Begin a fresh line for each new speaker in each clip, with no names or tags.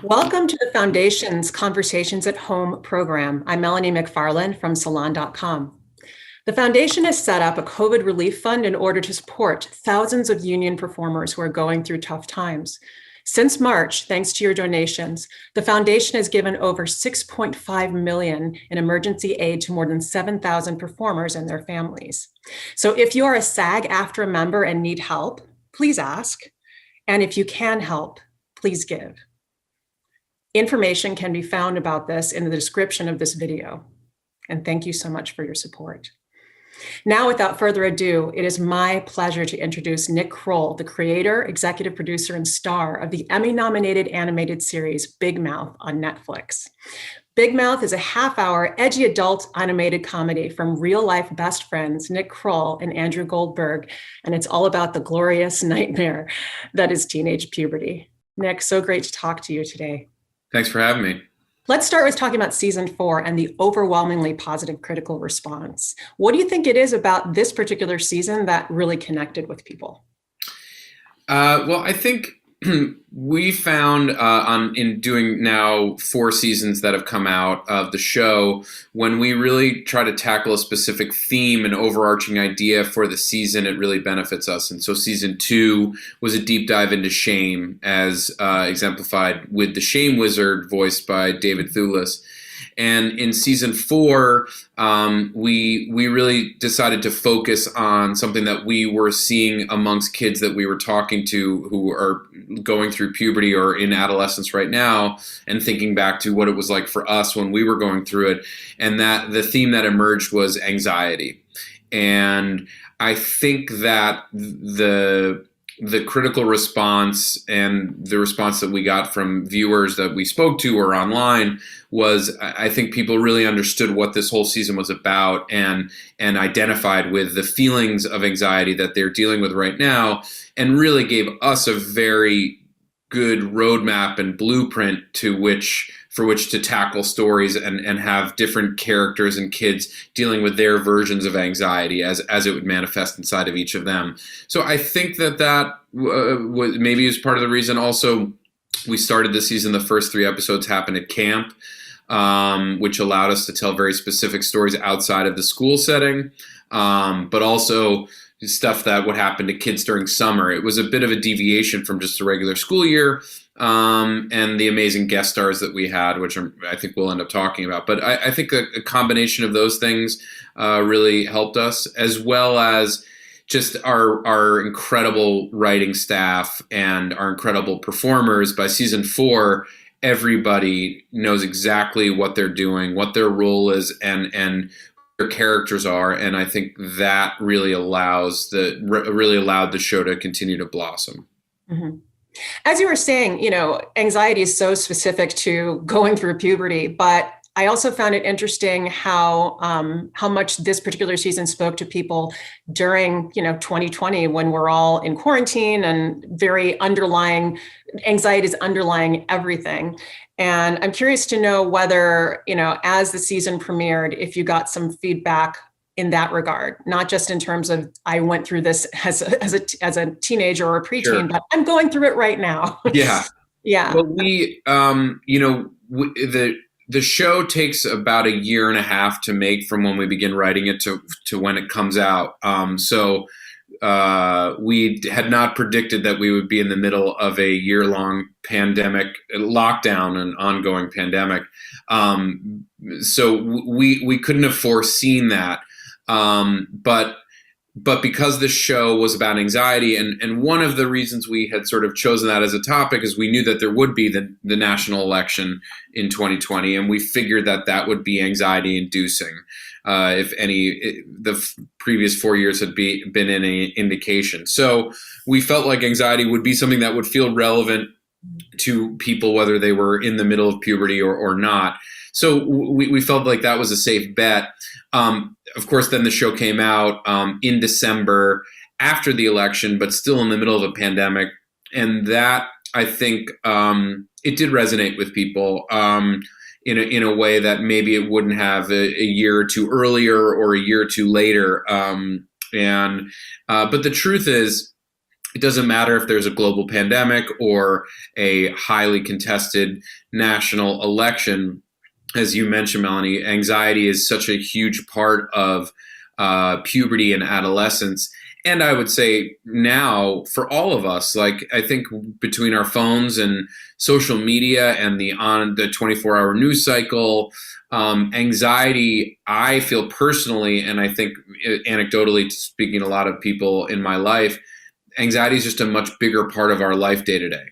Welcome to the Foundation's Conversations at Home program. I'm Melanie McFarland from Salon.com. The Foundation has set up a COVID relief fund in order to support thousands of union performers who are going through tough times. Since March, thanks to your donations, the Foundation has given over $6.5 million in emergency aid to more than 7,000 performers and their families. So if you are a SAG-AFTRA member and need help, please ask. And if you can help, please give. Information can be found about this in the description of this video. And thank you so much for your support. Now, without further ado, it is my pleasure to introduce Nick Kroll, the creator, executive producer, and star of the Emmy-nominated animated series Big Mouth on Netflix. Big Mouth is a half-hour, edgy adult animated comedy from real-life best friends Nick Kroll and Andrew Goldberg, and it's all about the glorious nightmare that is teenage puberty. Nick, so great to talk to you today.
Thanks for having me.
Let's start with talking about season 4 and the overwhelmingly positive critical response. What do you think it is about this particular season that really connected with people?
Well, I think we found in doing now 4 seasons that have come out of the show, when we really try to tackle a specific theme and overarching idea for the season, it really benefits us. And so season 2 was a deep dive into shame, as exemplified with the Shame Wizard voiced by David Thewlis. And in season 4, we really decided to focus on something that we were seeing amongst kids that we were talking to who are going through puberty or in adolescence right now, and thinking back to what it was like for us when we were going through it. And that the theme that emerged was anxiety. And I think that the critical response and the response that we got from viewers that we spoke to or online was, I think people really understood what this whole season was about and identified with the feelings of anxiety that they're dealing with right now, and really gave us a very good roadmap and blueprint for which to tackle stories and have different characters and kids dealing with their versions of anxiety as it would manifest inside of each of them. So I think that was maybe is part of the reason. Also, we started this season, the first 3 episodes happened at camp, which allowed us to tell very specific stories outside of the school setting, but also stuff that would happen to kids during summer. It was a bit of a deviation from just a regular school year, and the amazing guest stars that we had, which I think we'll end up talking about. But I think a combination of those things really helped us, as well as just our incredible writing staff and our incredible performers. By season 4, everybody knows exactly what they're doing, what their role is, and their characters are, and I think that really allowed the show to continue to blossom.
Mm-hmm. As you were saying, anxiety is so specific to going through puberty, but I also found it interesting how much this particular season spoke to people during 2020, when we're all in quarantine and anxiety is underlying everything. And I'm curious to know whether, as the season premiered, if you got some feedback in that regard, not just in terms of I went through this as a teenager or a preteen,
Sure.
But I'm going through it right now.
Yeah.
Yeah.
Well, the show takes about 1.5 years to make from when we begin writing it to when it comes out. So we had not predicted that we would be in the middle of a year-long pandemic, lockdown, and ongoing pandemic. So we couldn't have foreseen that. But because the show was about anxiety, and one of the reasons we had sort of chosen that as a topic is we knew that there would be the national election in 2020, and we figured that would be anxiety inducing. If the previous 4 years had been any indication. So we felt like anxiety would be something that would feel relevant to people, whether they were in the middle of puberty or not. So we felt like that was a safe bet. Of course, then the show came out in December after the election, but still in the middle of a pandemic. And that, I think, it did resonate with people in a way that maybe it wouldn't have a year or two earlier or a year or two later. But the truth is, It doesn't matter if there's a global pandemic or a highly contested national election. As you mentioned, Melanie, anxiety is such a huge part of puberty and adolescence. And I would say now for all of us, like I think between our phones and social media and the 24-hour news cycle, anxiety, I feel personally, and I think anecdotally speaking, a lot of people in my life, anxiety is just a much bigger part of our life day to day,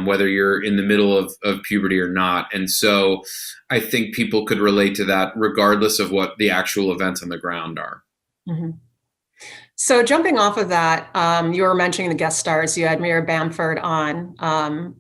whether you're in the middle of puberty or not. And so I think people could relate to that regardless of what the actual events on the ground are.
Mm-hmm. So jumping off of that, you were mentioning the guest stars. You had Melanie Bamford on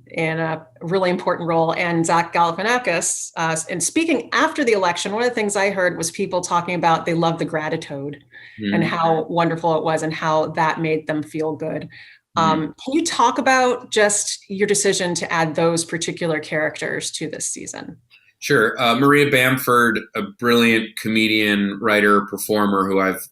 in a really important role, and Zach Galifianakis. And speaking after the election, one of the things I heard was people talking about they love the gratitude and how wonderful it was and how that made them feel good. Can you talk about just your decision to add those particular characters to this season?
Sure. Maria Bamford, a brilliant comedian, writer, performer who I've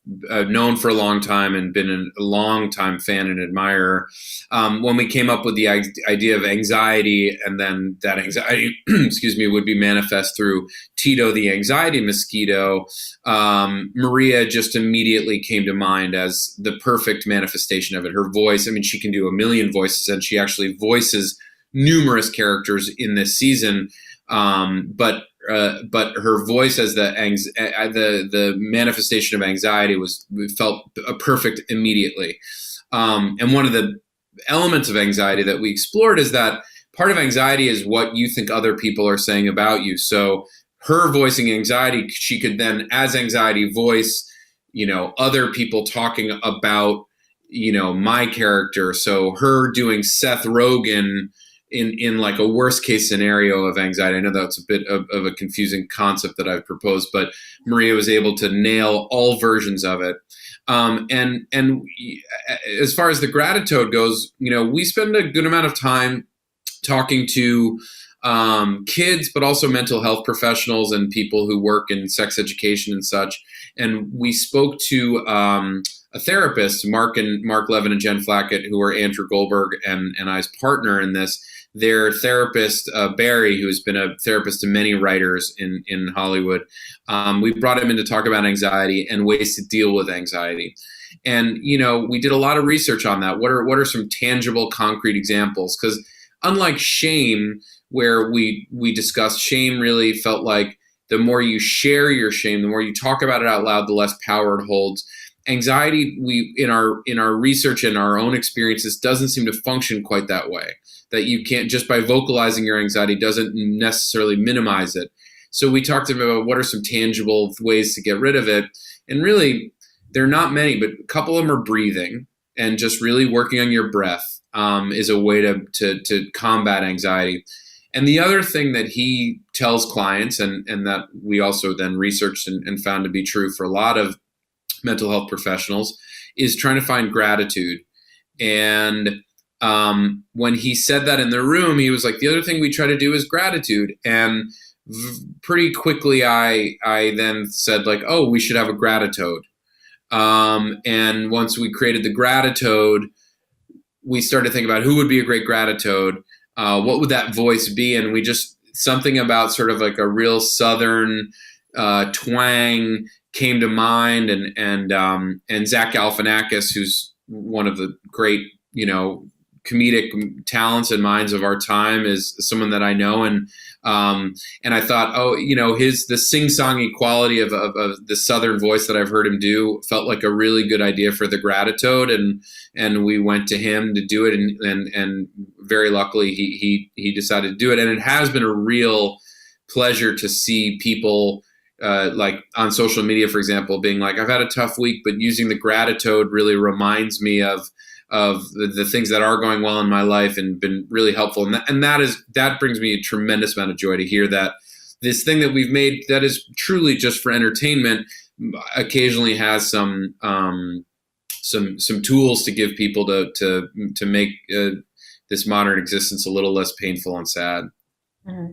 known for a long time and been a long time fan and admirer. When we came up with the idea of anxiety, and then that anxiety, excuse me, would be manifest through Tito the anxiety mosquito, Maria just immediately came to mind as the perfect manifestation of it. Her voice, I mean, she can do a million voices, and she actually voices numerous characters in this season. But her voice as the manifestation of anxiety felt perfect immediately. And one of the elements of anxiety that we explored is that part of anxiety is what you think other people are saying about you. So her voicing anxiety, she could then, as anxiety, voice, other people talking about, my character. So her doing Seth Rogen in like a worst case scenario of anxiety. I know that's a bit of a confusing concept that I've proposed, but Maria was able to nail all versions of it. And as far as the gratitude goes, we spend a good amount of time talking to kids, but also mental health professionals and people who work in sex education and such. And we spoke to a therapist, Mark Levin and Jen Flackett, who are Andrew Goldberg and I's partner in this. Their therapist, Barry, who has been a therapist to many writers in Hollywood, we brought him in to talk about anxiety and ways to deal with anxiety. And, we did a lot of research on that. What are some tangible, concrete examples? Because unlike shame, where we discussed, shame really felt like the more you share your shame, the more you talk about it out loud, the less power it holds. Anxiety, in our research and our own experiences, doesn't seem to function quite that way. That you can't, just by vocalizing your anxiety doesn't necessarily minimize it. So we talked about what are some tangible ways to get rid of it. And really, there are not many, but a couple of them are breathing and just really working on your breath is a way to combat anxiety. And the other thing that he tells clients, and that we also then researched and found to be true for a lot of mental health professionals, is trying to find gratitude. And when he said that in the room, he was like, the other thing we try to do is gratitude. And pretty quickly, I then said like, oh, we should have a gratitude. And once we created the gratitude, we started thinking about who would be a great gratitude. What would that voice be? And we just, something about sort of like a real Southern twang came to mind. And Zach Galifianakis, who's one of the great, comedic talents and minds of our time, is someone that I know. And I thought, the sing-songy quality of the Southern voice that I've heard him do felt like a really good idea for the gratitude. And we went to him to do it. And very luckily he decided to do it. And it has been a real pleasure to see people like on social media, for example, being like, I've had a tough week, but using the gratitude really reminds me of the things that are going well in my life and been really helpful. And that brings me a tremendous amount of joy to hear that this thing that we've made that is truly just for entertainment occasionally has some tools to give people to make this modern existence a little less painful and sad.
Mm-hmm.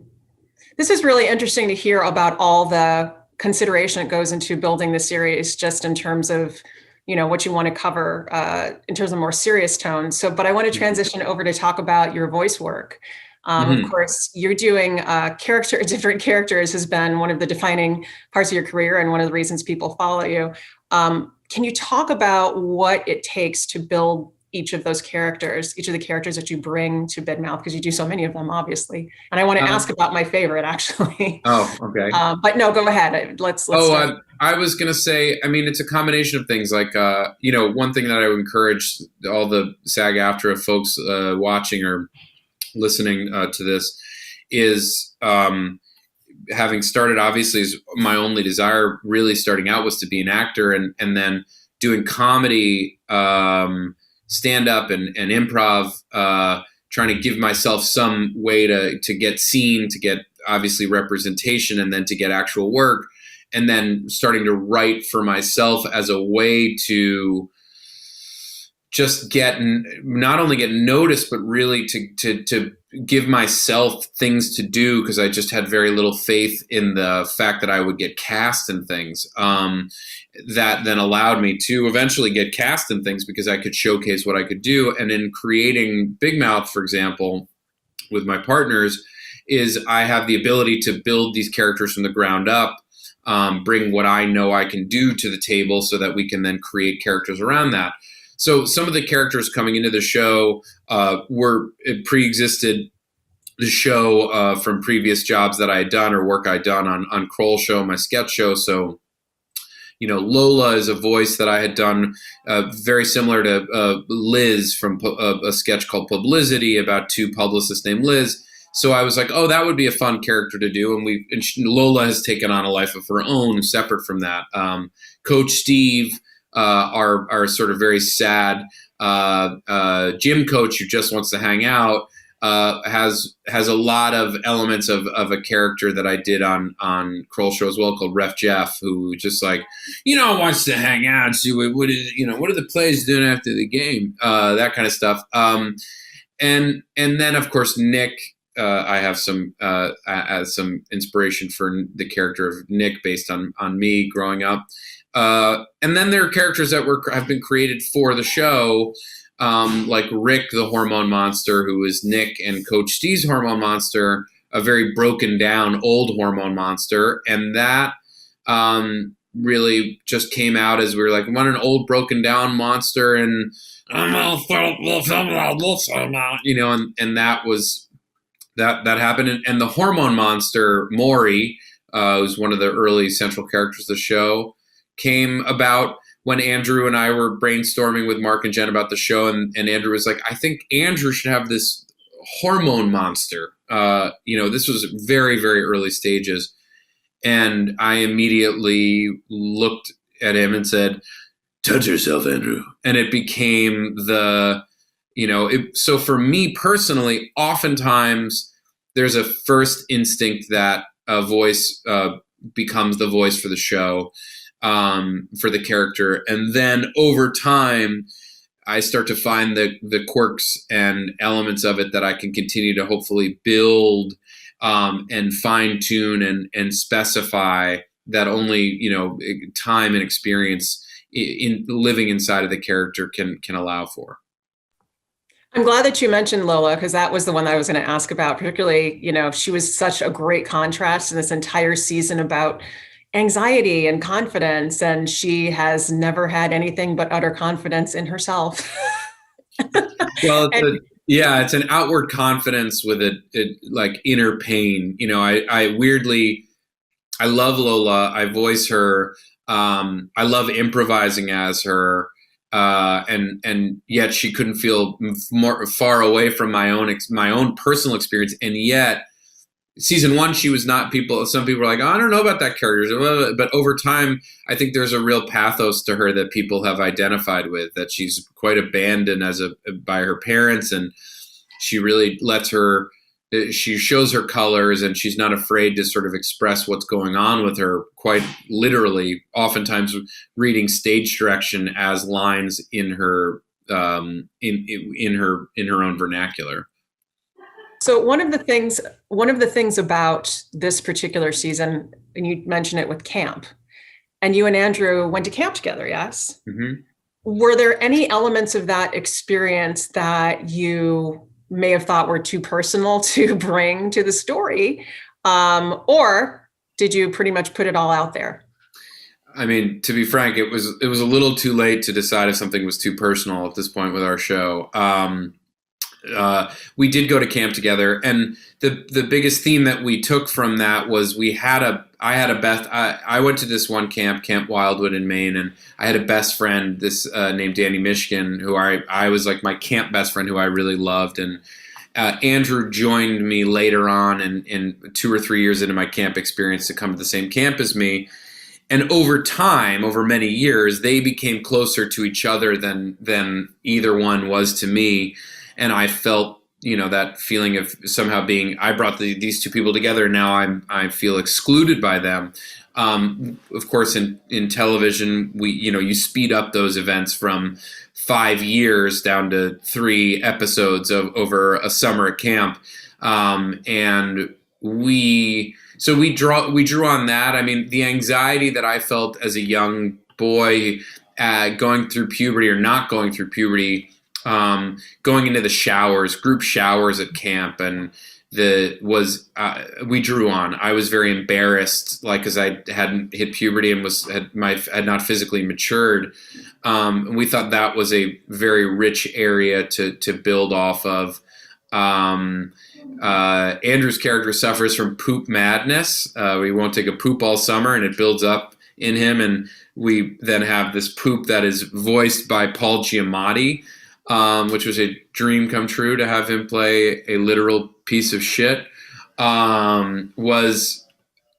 This is really interesting to hear about all the consideration that goes into building the series, just in terms of what you want to cover in terms of more serious tones. So, but I want to transition over to talk about your voice work. Of course, you're doing different characters has been one of the defining parts of your career and one of the reasons people follow you. Can you talk about what it takes to build each of the characters that you bring to Big Mouth? Because you do so many of them, obviously. And I want to ask about my favorite, actually.
Oh, okay.
But no, go ahead. Let's start.
I was going to say, I mean, it's a combination of things. Like, one thing that I would encourage all the SAG-AFTRA folks watching or listening to this is, having started, obviously, is my only desire really starting out was to be an actor, and then doing comedy, stand-up and improv, trying to give myself some way to get seen, to get obviously representation, and then to get actual work, and then starting to write for myself as a way to just not only get noticed, but really to give myself things to do, because I just had very little faith in the fact that I would get cast in things. That then allowed me to eventually get cast in things because I could showcase what I could do. And in creating Big Mouth, for example, with my partners, is I have the ability to build these characters from the ground up, bring what I know I can do to the table so that we can then create characters around that. So some of the characters coming into the show pre-existed the show from previous jobs that I had done or work I'd done on Kroll show, my sketch show. So, Lola is a voice that I had done very similar to Liz from a sketch called Publicity about two publicists named Liz. So I was like, oh, that would be a fun character to do. And Lola has taken on a life of her own separate from that. Coach Steve, our sort of very sad gym coach who just wants to hang out, has a lot of elements of a character that I did on Kroll show as well, called Ref Jeff, who just wants to hang out and see what are the players doing after the game, that kind of stuff. And then of course Nick, I have some inspiration for the character of Nick based on me growing up. And then there are characters that have been created for the show, like Rick, the hormone monster, who is Nick and Coach Steve's hormone monster, a very broken down old hormone monster. And that really just came out as we were like, we want an old broken down monster, and and that was that happened. And the hormone monster, Maury, who's one of the early central characters of the show, came about when Andrew and I were brainstorming with Mark and Jen about the show, and Andrew was like, I think Andrew should have this hormone monster. This was very, very early stages. And I immediately looked at him and said, touch yourself, Andrew. And it became so for me personally, oftentimes there's a first instinct that a voice becomes the voice for the show, for the character. And then over time, I start to find the quirks and elements of it that I can continue to hopefully build and fine tune and specify that only, time and experience in living inside of the character can allow for.
I'm glad that you mentioned Lola, because that was the one that I was going to ask about. Particularly, she was such a great contrast in this entire season about anxiety and confidence, and she has never had anything but utter confidence in herself.
Well, it's an outward confidence with it like inner pain. I weirdly, I love Lola. I voice her. I love improvising as her. And yet she couldn't feel more far away from my own personal experience. And yet season one, she was not some people were like, oh, I don't know about that character. But over time, I think there's a real pathos to her that people have identified with, that she's quite abandoned by her parents. And she really she shows her colors, and she's not afraid to sort of express what's going on with her, quite literally, oftentimes reading stage direction as lines in her in her own vernacular.
So one of the things about this particular season, and you mentioned it with camp, and you and Andrew went to camp together, yes?
Mm-hmm.
Were there any elements of that experience that you may have thought were too personal to bring to the story? Or did you pretty much put it all out there?
I mean, to be frank, it was a little too late to decide if something was too personal at this point with our show. We did go to camp together, and the biggest theme that we took from that was I went to this one Camp Wildwood in Maine, and I had a best friend, named Danny Michigan, who I was like my camp best friend, who I really loved, and Andrew joined me later on in 2 or 3 years into my camp experience to come to the same camp as me. And over time, over many years, they became closer to each other than either one was to me. And I felt, that feeling of somehow I brought these two people together. And now I feel excluded by them. Of course, in television, you speed up those events from 5 years down to 3 episodes over a summer at camp. And we drew on that. I mean, the anxiety that I felt as a young boy, going through puberty or not going through puberty, going into the group showers at camp, and we drew on. I was very embarrassed, because I hadn't hit puberty and had not physically matured. And we thought that was a very rich area to build off of. Andrew's character suffers from poop madness. We won't take a poop all summer, and it builds up in him. And we then have this poop that is voiced by Paul Giamatti, which was a dream come true to have him play a literal piece of shit. Was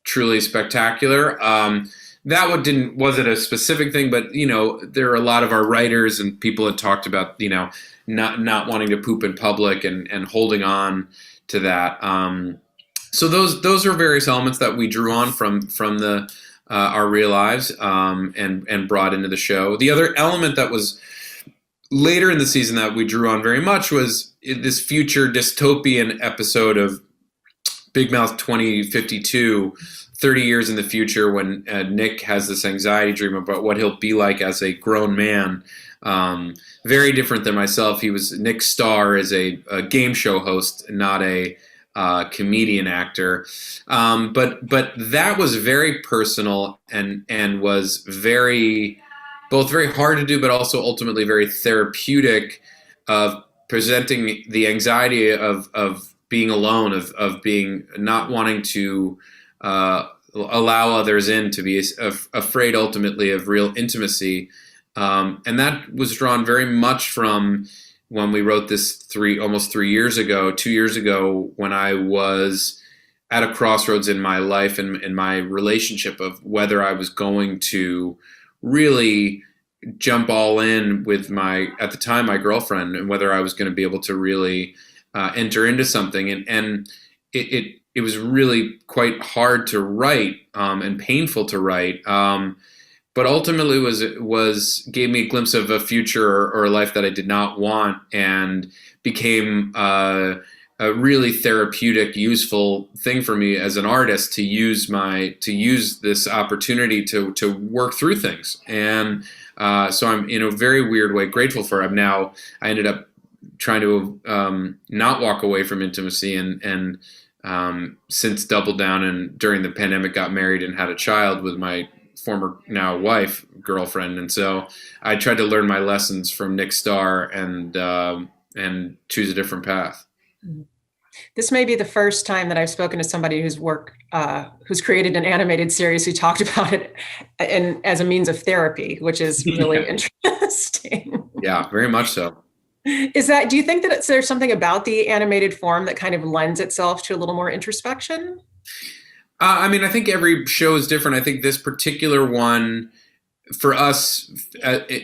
truly spectacular. That wasn't a specific thing, but there are a lot of our writers and people had talked about not wanting to poop in public and holding on to that. So those are various elements that we drew on from our real lives, and brought into the show. The other element that was later in the season that we drew on very much was this future dystopian episode of Big Mouth 2052, 30 years in the future, when Nick has this anxiety dream about what he'll be like as a grown man. Very different than myself. Nick Starr is a game show host, not a comedian actor. But that was very personal and was both very hard to do, but also ultimately very therapeutic, of presenting the anxiety of being alone, of being not wanting to allow others in, to be afraid ultimately of real intimacy. And that was drawn very much from when we wrote this almost 3 years ago, 2 years ago, when I was at a crossroads in my life and in my relationship of whether I was going to really jump all in with at the time, my girlfriend, and whether I was going to be able to really enter into something. And it was really quite hard to write, and painful to write. But ultimately gave me a glimpse of a future or a life that I did not want, and became a really therapeutic, useful thing for me as an artist to use this opportunity to work through things. And so I'm, in a very weird way, grateful for it. I ended up trying to not walk away from intimacy, and since doubled down, and during the pandemic got married and had a child with my former now wife, girlfriend. And so I tried to learn my lessons from Nick Starr and choose a different path.
This may be the first time that I've spoken to somebody who's created an animated series who talked about it as a means of therapy, which is really interesting.
Yeah, very much so.
Do you think that there's something about the animated form that kind of lends itself to a little more introspection?
I mean, I think every show is different. I think this particular one, for us,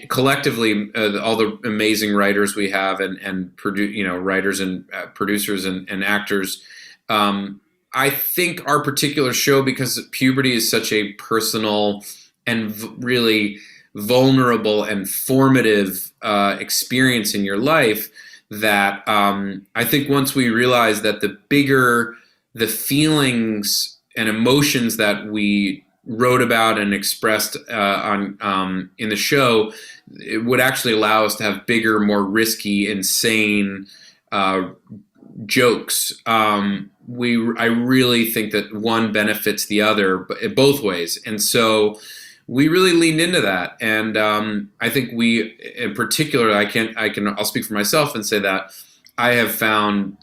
collectively, all the amazing writers we have and writers and producers and actors, I think our particular show, because puberty is such a personal and really vulnerable and formative experience in your life, that I think once we realize that the bigger the feelings and emotions that we wrote about and expressed on in the show, it would actually allow us to have bigger, more risky, insane jokes. I really think that one benefits the other, but both ways, and so we really leaned into that. And I think we, in particular, I'll speak for myself and say that I have found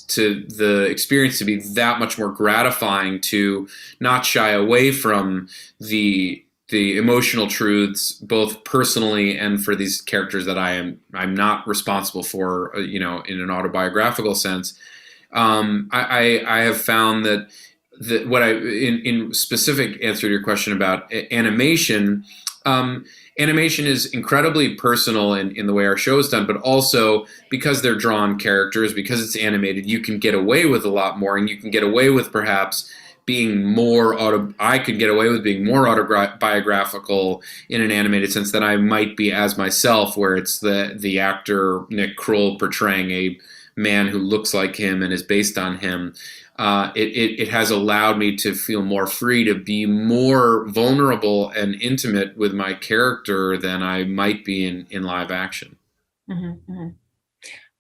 to the experience to be that much more gratifying to not shy away from the emotional truths, both personally and for these characters that I'm not responsible for, in an autobiographical sense. I have found that what in specific answer to your question about animation, animation is incredibly personal in the way our show is done, but also because they're drawn characters, because it's animated, you can get away with a lot more, and you can get away with perhaps being more I could get away with being more autobiographical in an animated sense than I might be as myself, where it's the actor Nick Kroll portraying a man who looks like him and is based on him. It has allowed me to feel more free to be more vulnerable and intimate with my character than I might be in live action.
Mm-hmm, mm-hmm.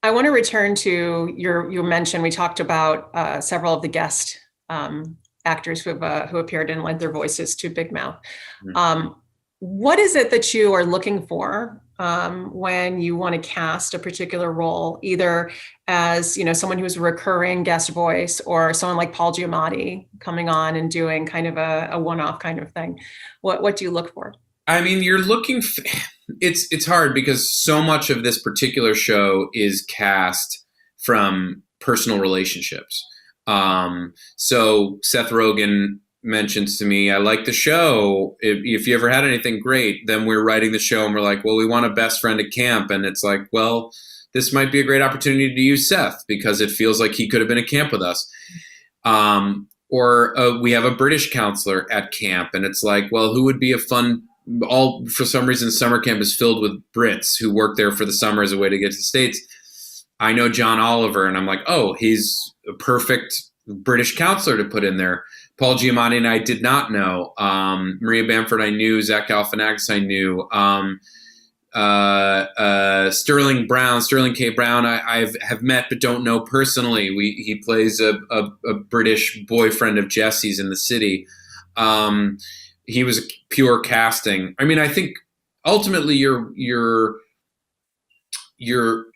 I want to return to you mentioned, we talked about several of the guest actors who appeared and lent their voices to Big Mouth. Mm-hmm. What is it that you are looking for when you want to cast a particular role, either as someone who's a recurring guest voice, or someone like Paul Giamatti coming on and doing kind of a one-off kind of thing? What do you look for? I mean, you're looking. It's hard because so much of this particular show is cast from personal relationships. So Seth Rogen mentions to me, I like the show. If you ever had anything great, then we're writing the show and we're like, well, we want a best friend at camp. And it's like, well, this might be a great opportunity to use Seth because it feels like he could have been at camp with us. Or we have a British counselor at camp, and it's like, well, who would be a fun, for some reason, summer camp is filled with Brits who work there for the summer as a way to get to the States. I know John Oliver, and I'm like, oh, he's a perfect British counselor to put in there. Paul Giamatti and I did not know. Maria Bamford I knew. Zach Galifianakis I knew. Sterling K. Brown I have met but don't know personally. He plays a British boyfriend of Jesse's in The City. He was a pure casting. I mean, I think ultimately you're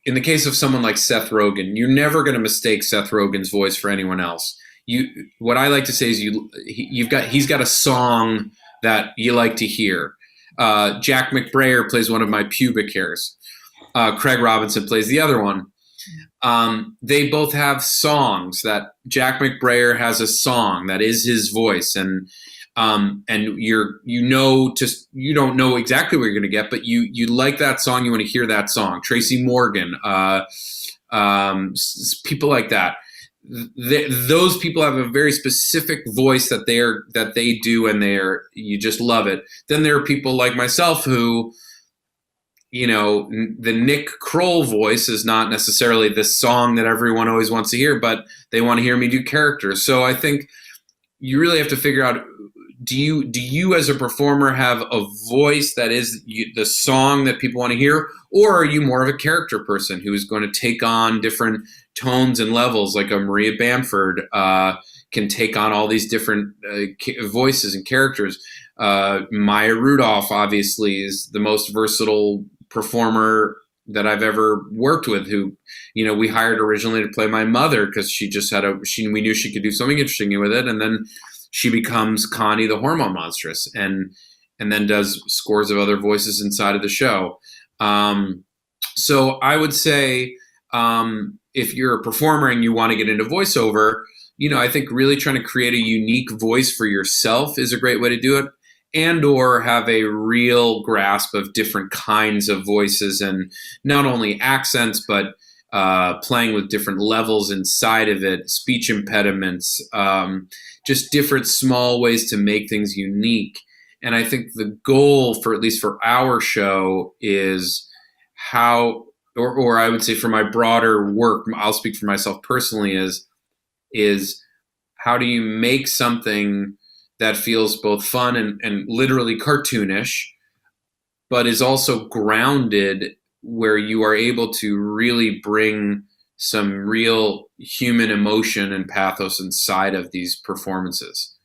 in the case of someone like Seth Rogen, you're never going to mistake Seth Rogen's voice for anyone else. What I like to say is he's got a song that you like to hear. Jack McBrayer plays one of my pubic hairs. Craig Robinson plays the other one. They both have songs that Jack McBrayer has a song that is his voice, and you don't know exactly what you're going to get, but you like that song. You want to hear that song. Tracy Morgan, people like that. Those people have a very specific voice that they do, and you just love it. Then there are people like myself who, the Nick Kroll voice is not necessarily the song that everyone always wants to hear, but they want to hear me do characters. So I think you really have to figure out, do you as a performer have a voice that is the song that people want to hear, or are you more of a character person who is going to take on different tones and levels, like a Maria Bamford can take on all these different voices and characters. Maya Rudolph obviously is the most versatile performer that I've ever worked with, who, we hired originally to play my mother because she just we knew she could do something interesting with it. And then she becomes Connie the Hormone Monstress, and then does scores of other voices inside of the show. So I would say, if you're a performer and you want to get into voiceover, I think really trying to create a unique voice for yourself is a great way to do it, and or have a real grasp of different kinds of voices, and not only accents, but playing with different levels inside of it, speech impediments, just different small ways to make things unique. And I think the goal, for at least for our show, is how, or I would say for my broader work, I'll speak for myself personally, is how do you make something
that feels both fun and literally cartoonish, but is also grounded, where you are able to really bring some real human emotion and pathos inside of these performances.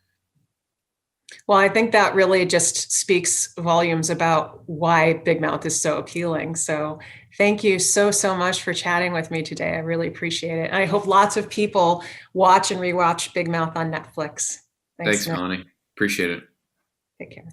Well, I think that really just speaks volumes about why Big Mouth is so appealing. So thank you so, so much for chatting with me today. I really appreciate it. And I hope lots of people watch and rewatch Big Mouth on Netflix.
Thanks, Melanie. Appreciate it.
Take care.